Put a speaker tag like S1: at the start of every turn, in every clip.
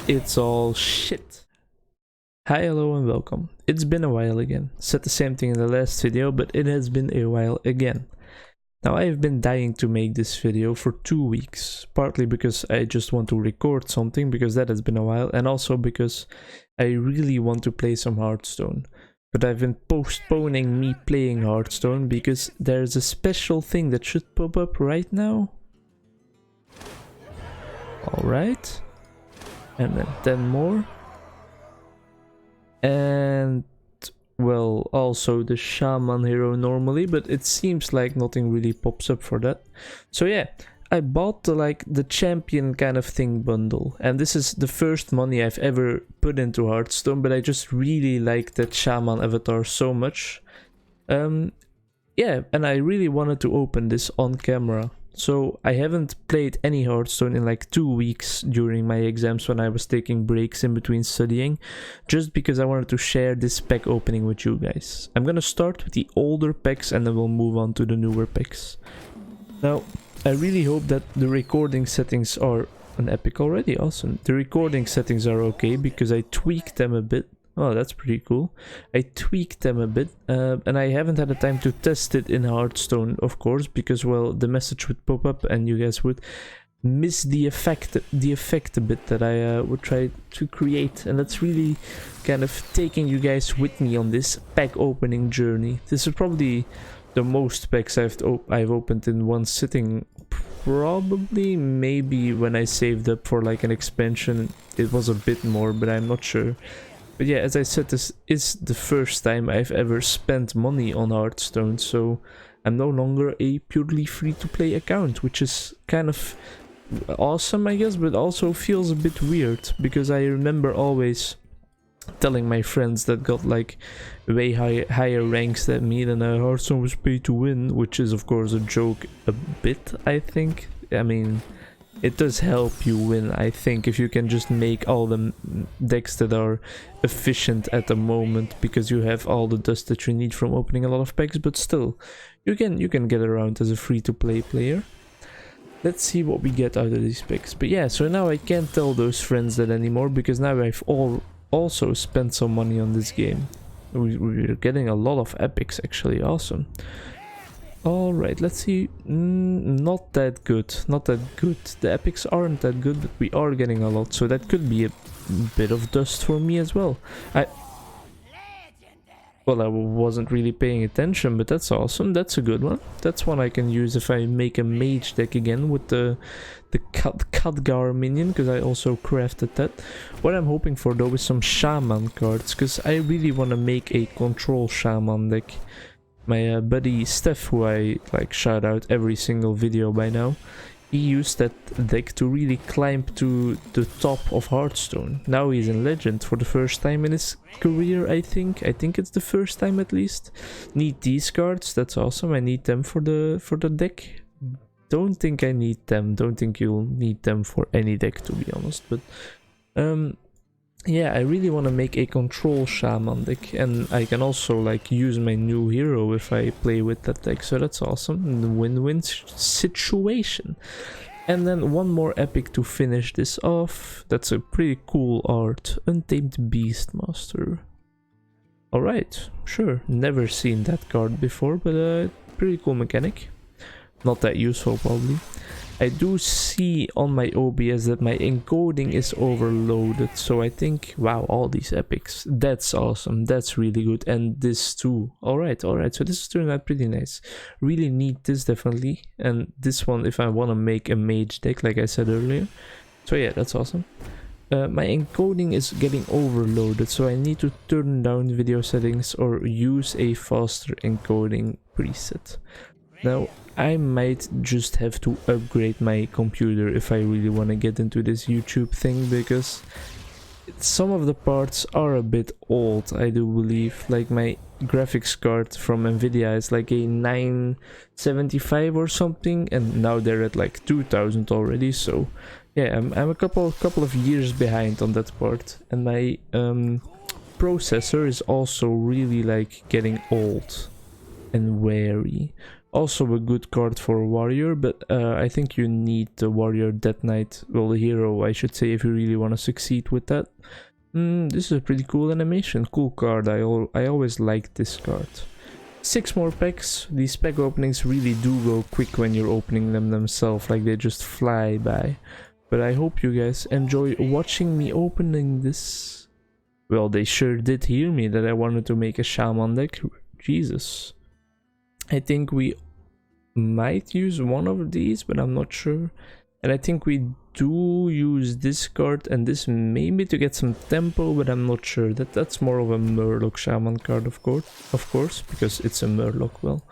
S1: It's all shit. Hi, hello and welcome. It's been a while again. Said the same thing in the last video, but it has been a while again. Now I've been dying to make this video for 2 weeks, partly because I just want to record something because that has been a while, and also because I really want to play some Hearthstone. But I've been postponing me playing Hearthstone because there's a special thing that should pop up right now. Alright. And then 10 more. And well, also the shaman hero normally, but it seems like nothing really pops up for that. So yeah, I bought the champion kind of thing bundle, and this is the first money I've ever put into Hearthstone, but I just really like that shaman avatar so much. Yeah, and I really wanted to open this on camera. So I haven't played any Hearthstone in like 2 weeks during my exams when I was taking breaks in between studying, just because I wanted to share this pack opening with you guys. I'm gonna start with the older packs and then we'll move on to the newer packs. Now, I really hope that the recording settings are an epic already. Awesome. The recording settings are okay because I tweaked them a bit. Oh, that's pretty cool. I tweaked them a bit, and I haven't had the time to test it in Hearthstone, of course, because, well, the message would pop up and you guys would miss the effect a bit that I would try to create, and that's really kind of taking you guys with me on this pack opening journey. This is probably the most packs I've opened in one sitting. Probably, maybe when I saved up for like an expansion, it was a bit more, but I'm not sure. But yeah, as I said, this is the first time I've ever spent money on Hearthstone, so I'm no longer a purely free-to-play account, which is kind of awesome, I guess, but also feels a bit weird, because I remember always telling my friends that got like way higher ranks than me that Hearthstone was pay to win, which is of course a joke a bit, I think. I mean, it does help you win, I think, if you can just make all the decks that are efficient at the moment, because you have all the dust that you need from opening a lot of packs, but still, you can get around as a free-to-play player. Let's see what we get out of these packs. But yeah, so now I can't tell those friends that anymore, because now I've also spent some money on this game. We're getting a lot of epics, actually. Awesome. Alright, let's see. Not that good. Not that good. The epics aren't that good, but we are getting a lot, so that could be a bit of dust for me as well. Well, I wasn't really paying attention, but that's awesome. That's a good one. That's one I can use if I make a mage deck again with the Khadgar minion, because I also crafted that. What I'm hoping for though is some shaman cards, because I really want to make a control shaman deck. My buddy Steph, who I like shout out every single video by now, he used that deck to really climb to the top of Hearthstone. Now he's in Legend for the first time in his career, I think. I think it's the first time at least. Need these cards, that's awesome. I need them for the deck. Don't think I need them. Don't think you'll need them for any deck, to be honest. But yeah, I really want to make a control shaman deck, and I can also like use my new hero if I play with that deck, so that's awesome. Win-win situation. And then one more epic to finish this off. That's a pretty cool art. Untamed Beastmaster. Alright, sure. Never seen that card before, but pretty cool mechanic. Not that useful, probably. I do see on my OBS that my encoding is overloaded, so I think, wow, all these epics, that's awesome, that's really good, and this too. Alright, so this is turning out pretty nice. Really need this, definitely, and this one if I want to make a mage deck, like I said earlier. So yeah, that's awesome. My encoding is getting overloaded, so I need to turn down video settings or use a faster encoding preset. Now, I might just have to upgrade my computer if I really want to get into this YouTube thing, because some of the parts are a bit old, I do believe. Like my graphics card from Nvidia is like a 975 or something, and now they're at like 2000 already, so yeah, I'm a couple of years behind on that part. And my processor is also really like getting old and wary. Also a good card for warrior, but I think you need the warrior death knight, well, the hero I should say, if you really want to succeed with that. This is a pretty cool animation, cool card. I always liked this card. 6 more packs. These pack openings really do go quick when you're opening them themselves, like they just fly by. But I hope you guys enjoy watching me opening this. Well, they sure did hear me that I wanted to make a shaman deck. Jesus. I think we might use one of these, but I'm not sure. And I think we do use this card and this maybe to get some tempo, but I'm not sure. That's more of a Murloc Shaman card, of course, because it's a Murloc. Well,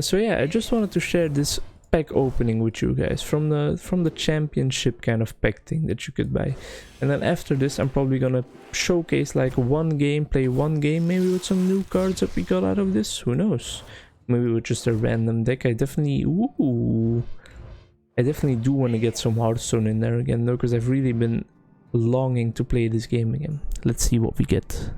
S1: so yeah, I just wanted to share this pack opening with you guys from the championship kind of pack thing that you could buy. And then after this, I'm probably gonna showcase like play one game, maybe with some new cards that we got out of this. Who knows? Maybe with just a random deck. I definitely do want to get some Hearthstone in there again though, because I've really been longing to play this game again. Let's see what we get.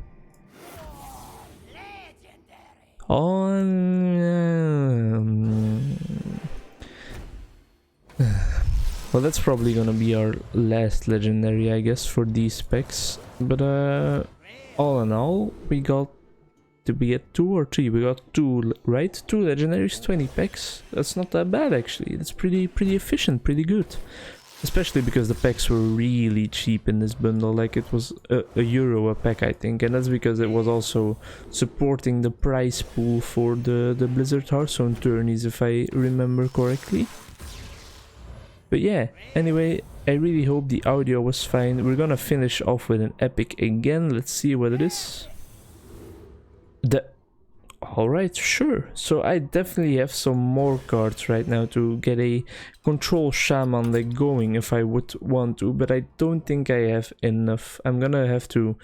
S1: Well, that's probably gonna be our last legendary, I guess, for these packs. But all in all, we got... Did we get 2 or 3? We got 2, right? 2 legendaries, 20 packs. That's not that bad actually. That's pretty efficient, pretty good. Especially because the packs were really cheap in this bundle. Like it was €1 a pack, I think, and that's because it was also supporting the prize pool for the Blizzard Hearthstone tourneys, if I remember correctly. But yeah, anyway, I really hope the audio was fine. We're gonna finish off with an epic again. Let's see what it is. Alright, sure. So I definitely have some more cards right now to get a control shaman deck going if I would want to, but I don't think I have enough. I'm gonna have to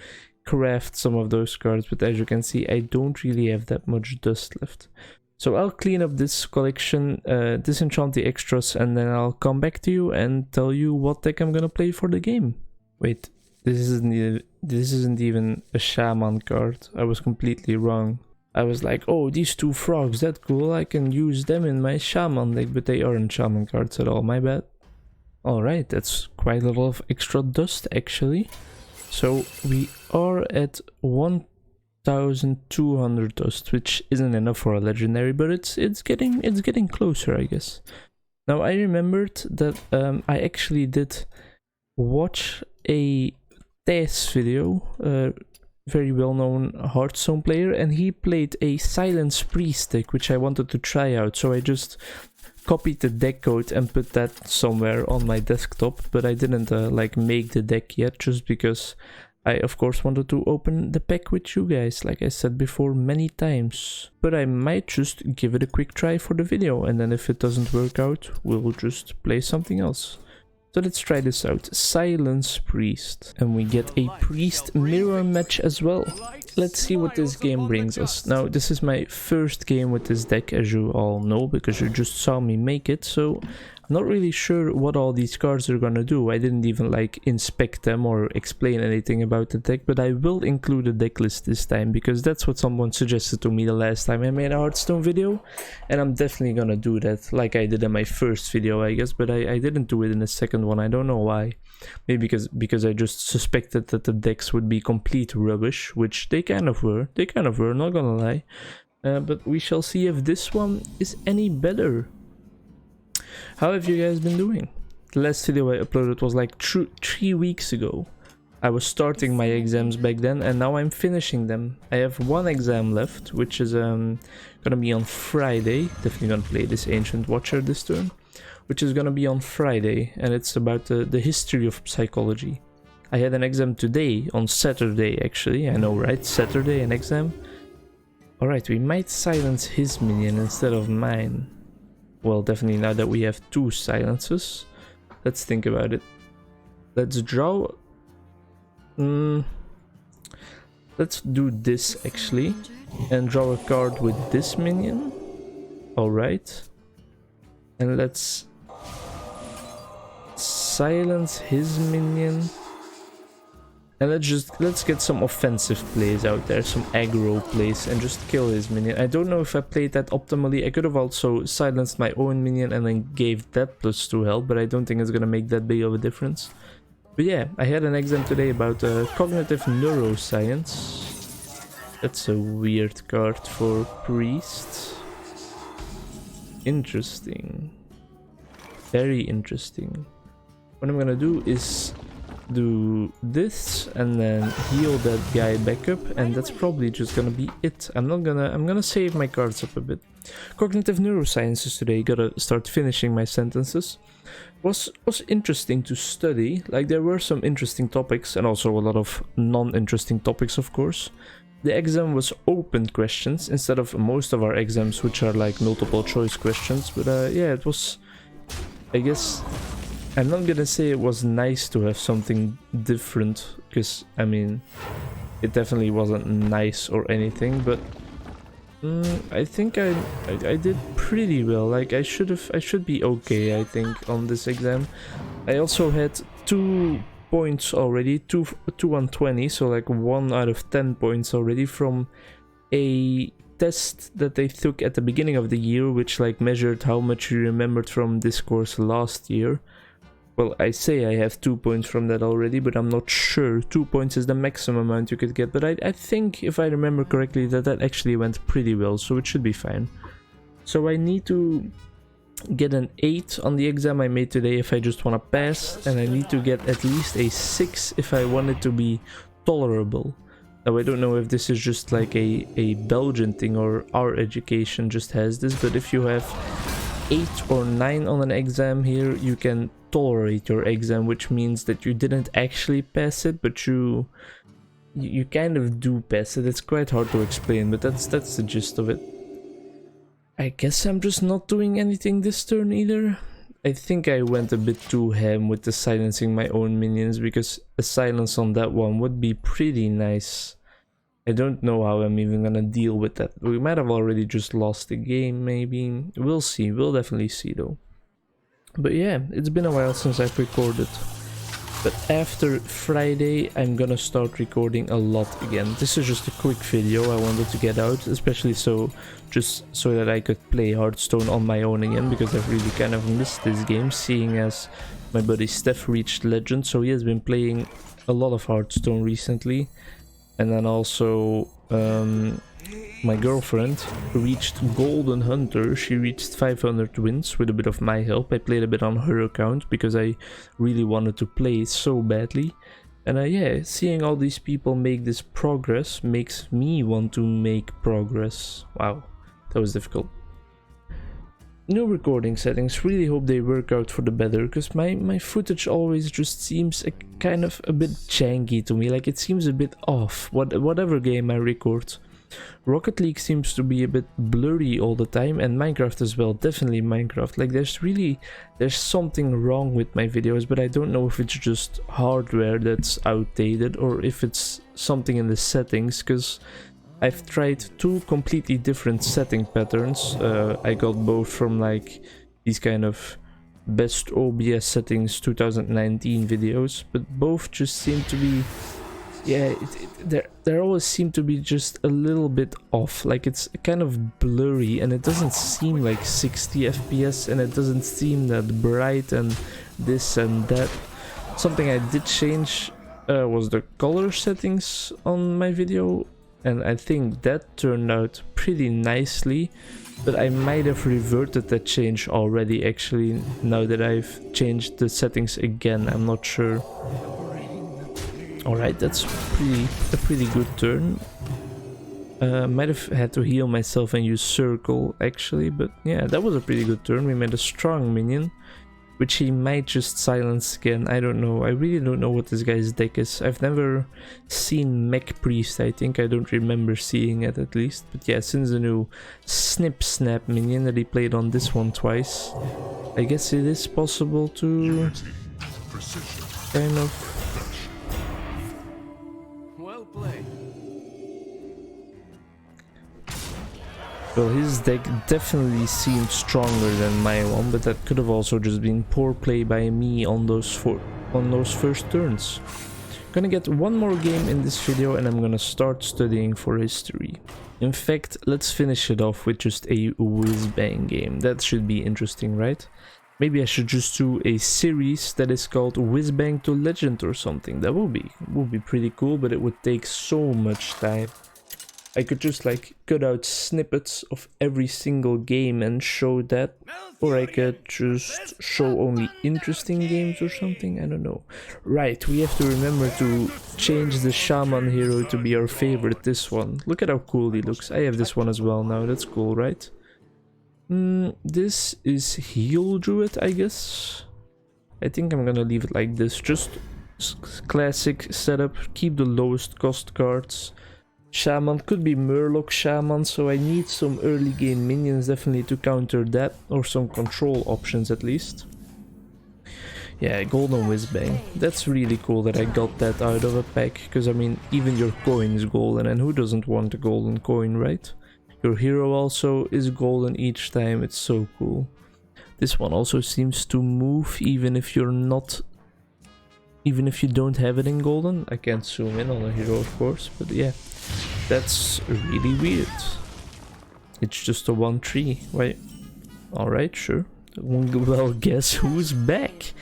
S1: craft some of those cards, but as you can see, I don't really have that much dust left. So I'll clean up this collection, disenchant the extras, and then I'll come back to you and tell you what deck I'm gonna play for the game. Wait, this isn't even a shaman card. I was completely wrong. I was like, oh, these 2 frogs, that's cool, I can use them in my shaman deck, but they aren't shaman cards at all, my bad. Alright, that's quite a lot of extra dust actually. So we are at 1,200 dust, which isn't enough for a legendary, but it's getting closer, I guess. Now I remembered that I actually did watch a test video, very well-known Hearthstone player, and he played a Silence Priest deck, which I wanted to try out, so I just copied the deck code and put that somewhere on my desktop, but I didn't like make the deck yet, just because I of course wanted to open the pack with you guys, like I said before many times. But I might just give it a quick try for the video, and then if it doesn't work out, we'll just play something else. So let's try this out. Silence Priest. And we get a Priest mirror match as well. Let's see what this game brings us. Now, this is my first game with this deck, as you all know, because you just saw me make it. So I'm not really sure what all these cards are gonna do. I didn't even like inspect them or explain anything about the deck, but I will include a deck list this time, because that's what someone suggested to me the last time I made a Hearthstone video, and I'm definitely gonna do that, like I did in my first video, I guess, but I didn't do it in the second one. I don't know why. Maybe because I just suspected that the decks would be complete rubbish, which they kind of were. Not gonna lie. But we shall see if this one is any better. How have you guys been doing? The last video I uploaded was like 3 weeks ago. I was starting my exams back then, and now I'm finishing them. I have 1 exam left, which is gonna be on Friday. Definitely gonna play this Ancient Watcher this turn, which is gonna be on Friday, and it's about the history of psychology. I had an exam today, on Saturday actually. I know, right? Saturday, an exam. Alright, we might silence his minion instead of mine. Well, definitely now that we have 2 silences. Let's think about it. Let's draw... let's do this actually. And draw a card with this minion. Alright. And let's... silence his minion. And let's get some offensive plays out there, some aggro plays, and just kill his minion. I don't know if I played that optimally. I could have also silenced my own minion and then gave that +2 health, but I don't think it's gonna make that big of a difference. But yeah, I had an exam today about cognitive neuroscience. That's a weird card for priest. Interesting. Very interesting. What I'm gonna do is do this and then heal that guy back up, and that's probably just gonna be it. I'm gonna save my cards up a bit. Cognitive neurosciences today, gotta start finishing my sentences. Was interesting to study. Like, there were some interesting topics and also a lot of non-interesting topics, of course. The exam was open questions instead of most of our exams, which are like multiple choice questions. But yeah, it was, I guess, I'm not gonna say it was nice to have something different, because I mean, it definitely wasn't nice or anything, but I think I did pretty well. Like, I should be okay, I think, on this exam. I also had 2 points already, 2 on 20, so like 1 out of 10 points already from a test that they took at the beginning of the year, which like measured how much you remembered from this course last year. Well, I say I have 2 points from that already, but I'm not sure. 2 points is the maximum amount you could get, but I think, if I remember correctly, that actually went pretty well, so it should be fine. So I need to get an 8 on the exam I made today if I just want to pass, and I need to get at least a 6 if I want it to be tolerable. Now, I don't know if this is just like a Belgian thing or our education just has this, but if you have 8 or 9 on an exam here, you can tolerate your exam, which means that you didn't actually pass it, but you kind of do pass it. It's quite hard to explain, but that's the gist of it. I guess I'm just not doing anything this turn either. I think I went a bit too ham with the silencing my own minions, because a silence on that one would be pretty nice. I don't know how I'm even gonna deal with that. We might have already just lost the game, maybe. We'll see. We'll definitely see, though. But yeah, it's been a while since I've recorded. But after Friday, I'm gonna start recording a lot again. This is just a quick video I wanted to get out, especially just so that I could play Hearthstone on my own again, because I've really kind of missed this game, seeing as my buddy Steph reached Legend, so he has been playing a lot of Hearthstone recently. And then also my girlfriend reached Golden Hunter. She reached 500 wins with a bit of my help. I played a bit on her account because I really wanted to play so badly. And yeah, seeing all these people make this progress makes me want to make progress. Wow, that was difficult. New recording settings, really hope they work out for the better, because my footage always just seems kind of a bit janky to me. Like, it seems a bit off, whatever game I record. Rocket League seems to be a bit blurry all the time, and Minecraft as well, definitely Minecraft. Like, there's something wrong with my videos, but I don't know if it's just hardware that's outdated or if it's something in the settings, because I've tried 2 completely different setting patterns. I got both from like these kind of best OBS settings 2019 videos, but both just seem to be, yeah, there always seem to be just a little bit off. Like, it's kind of blurry and it doesn't seem like 60 FPS, and it doesn't seem that bright and this and that. Something I did change was the color settings on my video, and I think that turned out pretty nicely, but I might have reverted that change already actually, now that I've changed the settings again. I'm not sure. Alright, that's a pretty good turn. Might have had to heal myself and use circle actually, but yeah, that was a pretty good turn. We made a strong minion, which he might just silence again. I don't know. I really don't know what this guy's deck is. I've never seen Mech Priest, I think. I don't remember seeing it, at least. But yeah, since the new Snip Snap minion that he played on this one twice, I guess it is possible to kind of...
S2: Well played.
S1: Well, his deck definitely seemed stronger than my one, but that could have also just been poor play by me on those first turns. Gonna get one more game in this video and I'm gonna start studying for history. In fact, let's finish it off with just a whiz-bang game. That should be interesting, right? Maybe I should just do a series that is called Whiz-bang to Legend or something. That would be pretty cool, but it would take so much time. I could just like cut out snippets of every single game and show that, or I could just show only interesting games or something, I don't know. Right, we have to remember to change the shaman hero to be our favorite, this one. Look at how cool he looks. I have this one as well now, that's cool, right? This is heal druid, I guess. I think I'm gonna leave it like this, just classic setup, keep the lowest cost cards. Shaman could be Murloc Shaman, so I need some early game minions definitely to counter that, or some control options at least. Yeah, Golden Whizbang. That's really cool that I got that out of a pack, because I mean, even your coin is golden, and who doesn't want a golden coin, right? Your hero also is golden each time, it's so cool. This one also seems to move even if you're not... Even if you don't have it in golden. I can't zoom in on a hero of course, but yeah. That's really weird. It's just a 1-3. Wait. Alright, sure. Well, guess who's back?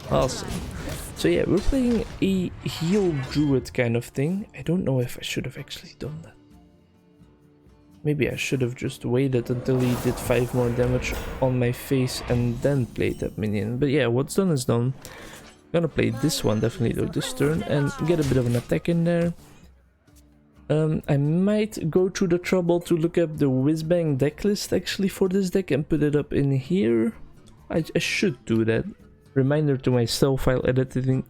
S1: Awesome. So yeah, we're playing a heal druid kind of thing. I don't know if I should have actually done that. Maybe I should have just waited until he did 5 more damage on my face and then played that minion. But yeah, what's done is done. I'm gonna play this one definitely though this turn and get a bit of an attack in there. I might go through the trouble to look up the Whizbang deck list actually for this deck and put it up in here. I should do that. Reminder to myself while editing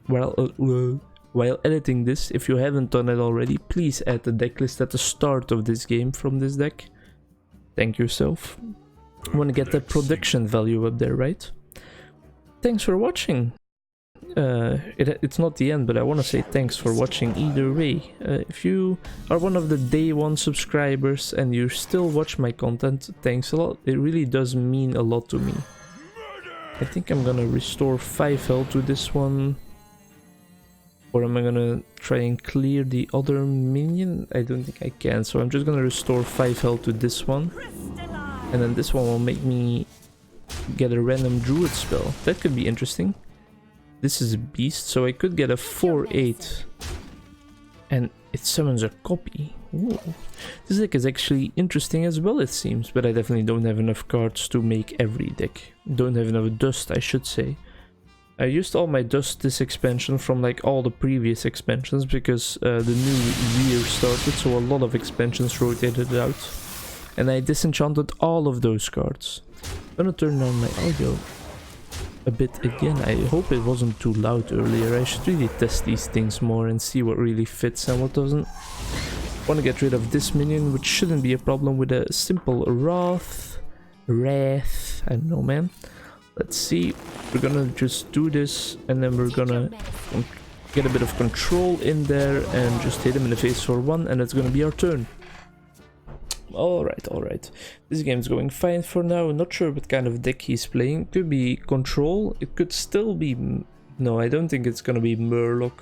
S1: this, if you haven't done it already, please add the deck list at the start of this game from this deck. Thank yourself. I want to get that production value up there, right? Thanks for watching. It's not the end, but I want to say thanks for watching either way. If you are one of the day 1 subscribers and you still watch my content, thanks a lot. It really does mean a lot to me. I think I'm gonna restore 5 health to this one. Or am I gonna try and clear the other minion? I don't think I can, so I'm just gonna restore 5 health to this one. And then this one will make me get a random druid spell. That could be interesting. This is a beast, so I could get a 4/8. And it summons a copy. Ooh. This deck is actually interesting as well, it seems, but I definitely don't have enough cards to make every deck. Don't have enough dust, I should say. I used all my dust this expansion from like all the previous expansions because the new year started, so a lot of expansions rotated out. And I disenchanted all of those cards. I'm gonna turn down my audio a bit again. I hope it wasn't too loud earlier. I should really test these things more and see what really fits and what doesn't. Want to get rid of this minion, which shouldn't be a problem with a simple Wrath. I don't know, man. Let's see. We're gonna just do this and then we're gonna get a bit of control in there and just hit him in the face for 1 and it's gonna be our turn. Alright. This game's going fine for now. Not sure what kind of deck he's playing. Could be control. It could still be... No, I don't think it's gonna be Murloc.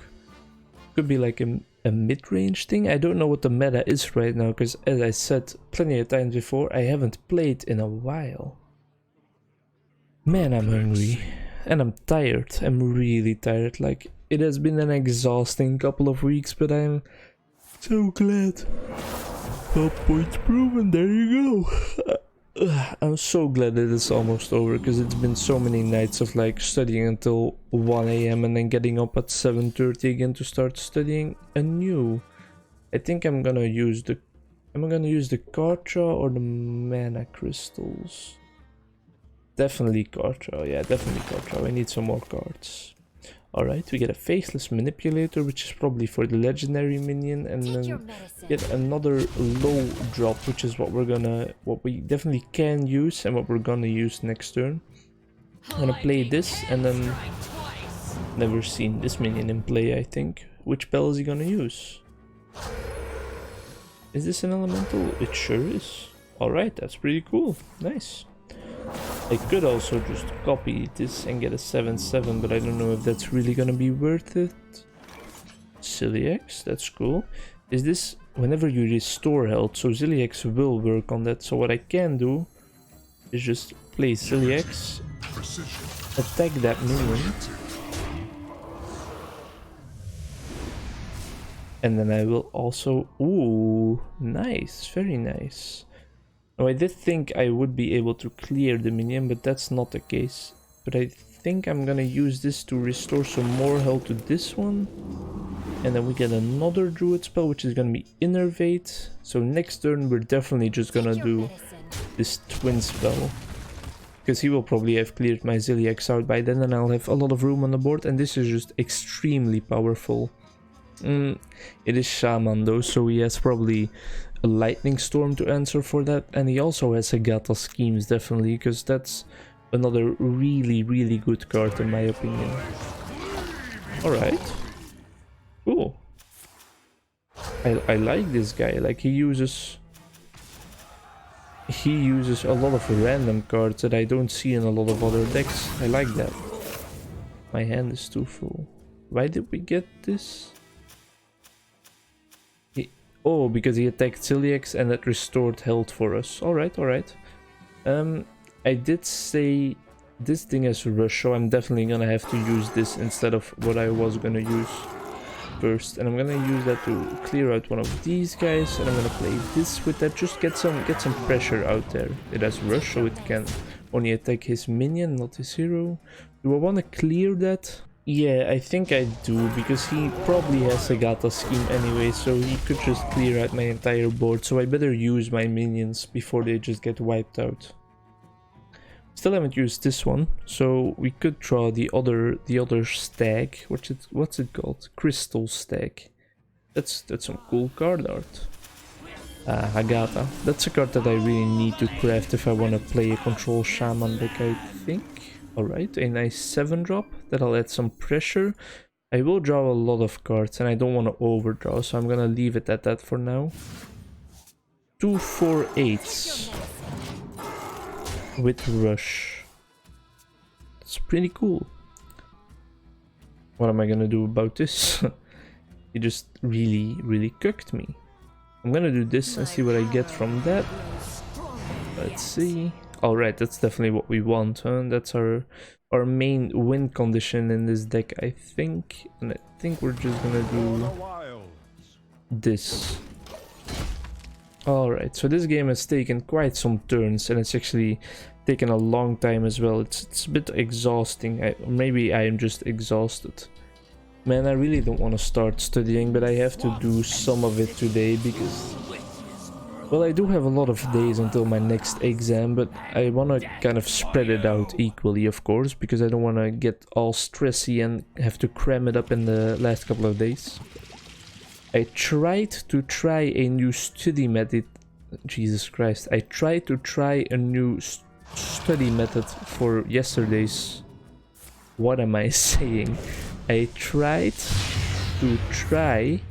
S1: Could be like a mid-range thing. I don't know what the meta is right now, because as I said plenty of times before, I haven't played in a while. Man, I'm hungry. And I'm tired. I'm really tired. Like, it has been an exhausting couple of weeks, but I'm so glad. Top points proven, there you go. I'm so glad that it's almost over, because it's been so many nights of like studying until 1 AM and then getting up at 7:30 again to start studying anew. I think I'm gonna use the... Am I gonna use the card draw or the mana crystals? Definitely card draw, yeah, definitely card draw. I need some more cards. Alright, we get a Faceless Manipulator, which is probably for the legendary minion, and then get another low drop, which is what we definitely can use and what we're gonna use next turn. I'm gonna play this and then never seen this minion in play, I think. Which spell is he gonna use? Is this an elemental? It sure is. Alright, that's pretty cool. Nice. I could also just copy this and get a 7/7, but I don't know if that's really gonna be worth it. Ciliax, that's cool. Is this whenever you restore health? So Ciliax will work on that. So what I can do is just play Ciliax, attack that minion, and then I will also... Ooh, nice, very nice. Now I did think I would be able to clear the minion, but that's not the case. But I think I'm gonna use this to restore some more health to this one. And then we get another Druid spell, which is gonna be Innervate. So next turn we're definitely just gonna do this twin spell. Because he will probably have cleared my Ciliax out by then, and I'll have a lot of room on the board. And this is just extremely powerful. It is Shaman though, so he has probably a Lightning Storm to answer for that. And he also has Agatha Schemes, definitely, because that's another really, really good card in my opinion. Alright. Cool. I like this guy. Like, he uses a lot of random cards that I don't see in a lot of other decks. I like that. My hand is too full. Why did we get this? Oh, because he attacked Ciliax and it restored health for us. Alright, alright. I did say this thing has rush, so I'm definitely gonna have to use this instead of what I was gonna use first. And I'm gonna use that to clear out one of these guys, and I'm gonna play this with that. Just get some pressure out there. It has rush, so it can only attack his minion, not his hero. Do I want to clear that? Yeah, I think I do, because he probably has Agatha Scheme anyway, so he could just clear out my entire board. So I better use my minions before they just get wiped out. Still haven't used this one, so we could draw the other stag. What's it called? Crystal Stag. That's some cool card art. Agatha. That's a card that I really need to craft if I want to play a control shaman deck, I think. Alright, a nice 7-drop. That'll add some pressure. I will draw a lot of cards and I don't want to overdraw, so I'm gonna leave it at that for now. 2 4/8 with rush. It's pretty cool. What am I gonna do about this? He just really cooked me. I'm gonna do this and see what I get from that. Let's see. Alright, that's definitely what we want, huh? That's our main win condition in this deck, I think. And I think we're just gonna do this. Alright, so this game has taken quite some turns, and it's actually taken a long time as well. It's a bit exhausting. Maybe I am just exhausted. Man, I really don't want to start studying, but I have to do some of it today because... Well, I do have a lot of days until my next exam, but I want to kind of spread it out equally, of course, because I don't want to get all stressy and have to cram it up in the last couple of days. I tried to try a new study method. Jesus Christ. I tried to try a new study method for yesterday's... What am I saying? I tried to try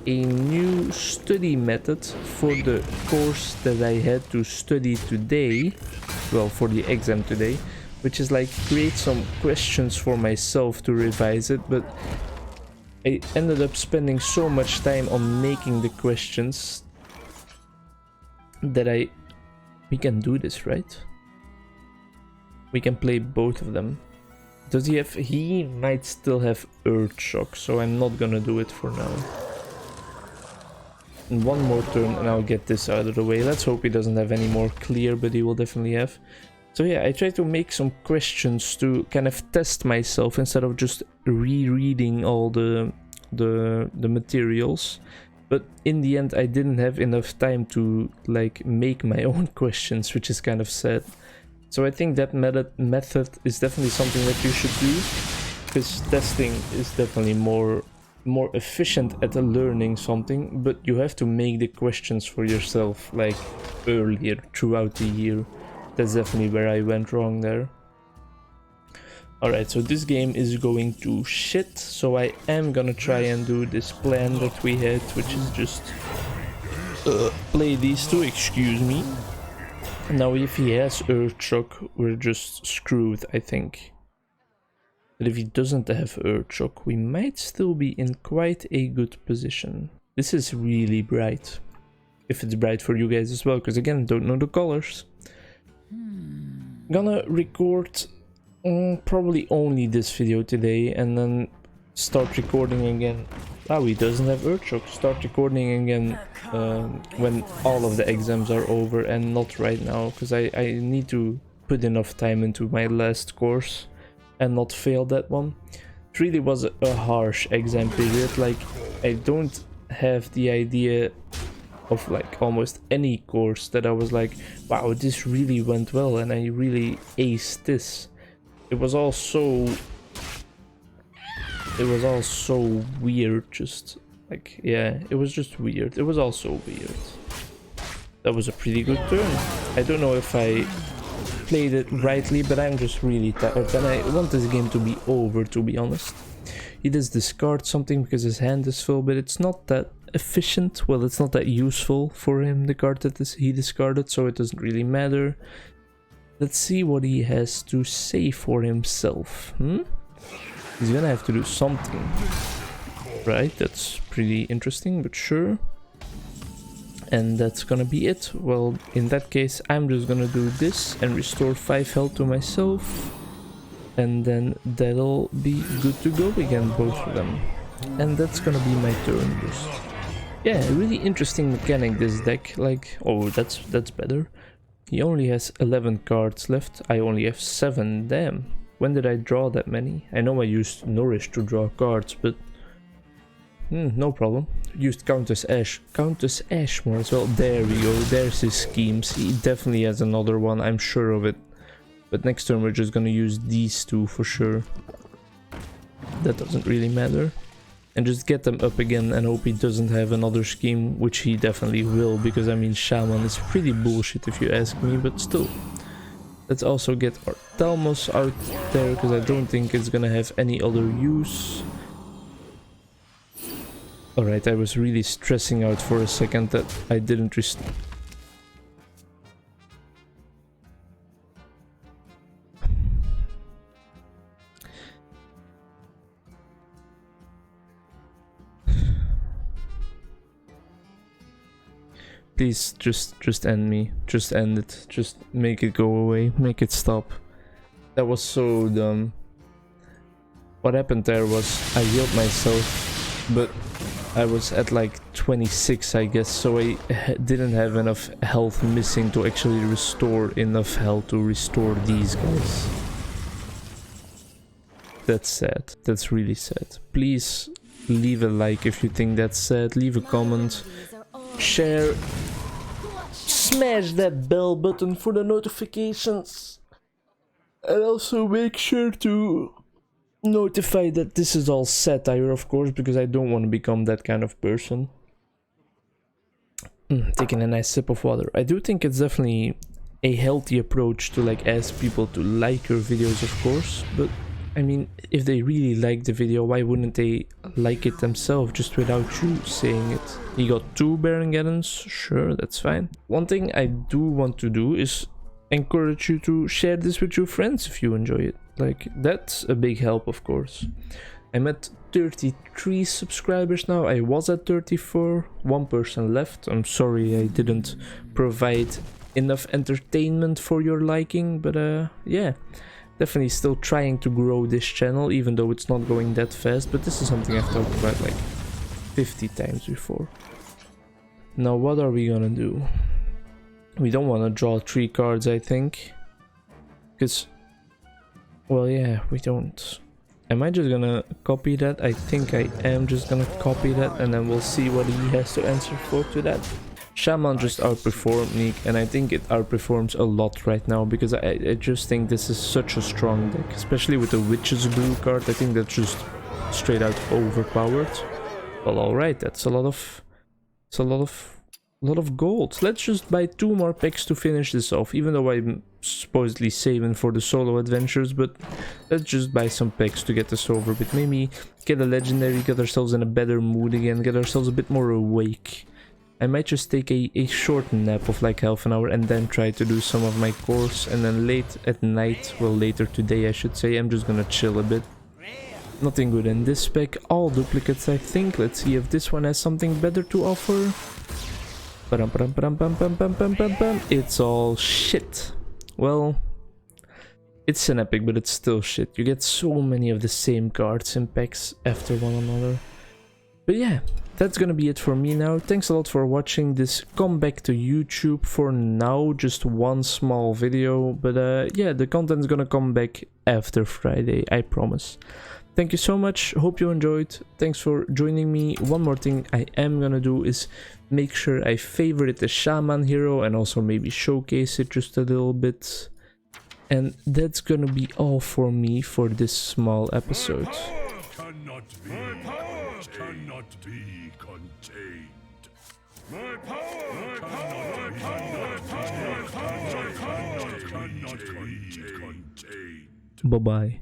S1: a new study method for the course that I had to study today, well, for the exam today, which is like create some questions for myself to revise it, but I ended up spending so much time on making the questions that we can do this, right? We can play both of them. Does he have... He might still have Earth Shock, so I'm not gonna do it for now. And one more turn and I'll get this out of the way. Let's hope he doesn't have any more clear, but he will definitely have. So yeah, I tried to make some questions to kind of test myself instead of just rereading all the materials. But in the end I didn't have enough time to like make my own questions, which is kind of sad. So I think that method is definitely something that you should do, because testing is definitely more efficient at learning something, but you have to make the questions for yourself like earlier throughout the year. That's definitely where I went wrong there. Alright, so this game is going to shit, so I am gonna try and do this plan that we had, which is just play these two, excuse me. Now if he has Earth Shock, we're just screwed, I think. But if he doesn't have Earth Shock, we might still be in quite a good position. This is really bright. If it's bright for you guys as well, because again, don't know the colors. Gonna record probably only this video today and then start recording again. Oh, he doesn't have Earthshock. Start recording again when all of the exams are over and not right now, because I need to put enough time into my last course and not fail that one. It really was a harsh exam period. Like, I don't have the idea of like almost any course that I was like, wow, this really went well and I really aced this. It was all so weird, just like, yeah, it was just weird. It was all so weird. That was a pretty good turn. I don't know if I played it rightly, but I'm just really tired and I want this game to be over, to be honest. He does discard something because his hand is full, but it's not that efficient. Well, it's not that useful for him, the card that he discarded, so it doesn't really matter. Let's see what he has to say for himself. He's gonna have to do something, right? That's pretty interesting, but sure. And that's gonna be it. Well, in that case, I'm just gonna do this and restore 5 health to myself. And then that'll be good to go again, both of them. And that's gonna be my turn. Just, yeah, really interesting mechanic, this deck. Like, oh, that's better. He only has 11 cards left. I only have 7. Damn. When did I draw that many? I know I used Nourish to draw cards, but no problem. Used Countess Ashmore as well. There we go. There's his schemes. He definitely has another one, I'm sure of it. But next turn we're just gonna use these two for sure. That doesn't really matter. And just get them up again and hope he doesn't have another scheme, which he definitely will, because I mean, Shaman is pretty bullshit if you ask me, but still. Let's also get our Talmos out there, because I don't think it's gonna have any other use. Alright, I was really stressing out for a second that I didn't Please, just end me. Just end it. Just make it go away. Make it stop. That was so dumb. What happened there was I healed myself, but I was at like 26, I guess, so I didn't have enough health missing to actually restore enough health to restore these guys. That's sad. That's really sad. Please leave a like if you think that's sad. Leave a comment. Share, smash that bell button for the notifications, and also make sure to notify that this is all satire, of course, because I don't want to become that kind of person. Taking a nice sip of water. I do think it's definitely a healthy approach to like ask people to like your videos, of course, but I mean, if they really like the video, why wouldn't they like it themselves just without you saying it? He got 2 Baron Geddons, sure, that's fine. One thing I do want to do is encourage you to share this with your friends if you enjoy it. Like, that's a big help, of course. I'm at 33 subscribers now. I was at 34, 1 person left. I'm sorry I didn't provide enough entertainment for your liking, but yeah. Definitely still trying to grow this channel, even though it's not going that fast, but this is something I've talked about like 50 times before. Now what are we gonna do? We don't want to draw 3 cards, I think. Because, well, yeah, we don't. Am I just gonna copy that? I think I am just gonna copy that, and then we'll see what he has to answer for to that. Shaman just outperformed me, and I think it outperforms a lot right now, because I just think this is such a strong deck, especially with the Witch's Brew card. I think that's just straight out overpowered. Well, alright, that's a lot of gold. Let's just buy 2 more packs to finish this off, even though I'm supposedly saving for the solo adventures, but let's just buy some packs to get this over with. Maybe get a legendary, get ourselves in a better mood again, get ourselves a bit more awake. I might just take a short nap of like half an hour and then try to do some of my course, and then late at night, well, later today I should say, I'm just gonna chill a bit. Nothing good in this pack. All duplicates, I think. Let's see if this one has something better to offer. It's all shit. Well, it's an epic, but it's still shit. You get so many of the same cards in packs after one another. But yeah, that's gonna be it for me now. Thanks a lot for watching this comeback to YouTube. For now, just one small video. But yeah, the content's gonna come back after Friday, I promise. Thank you so much. Hope you enjoyed. Thanks for joining me. One more thing I am gonna do is make sure I favorite the Shaman hero and also maybe showcase it just a little bit. And that's gonna be all for me for this small episode.
S2: Cannot be contained. My power cannot be contained.
S1: Bye-bye.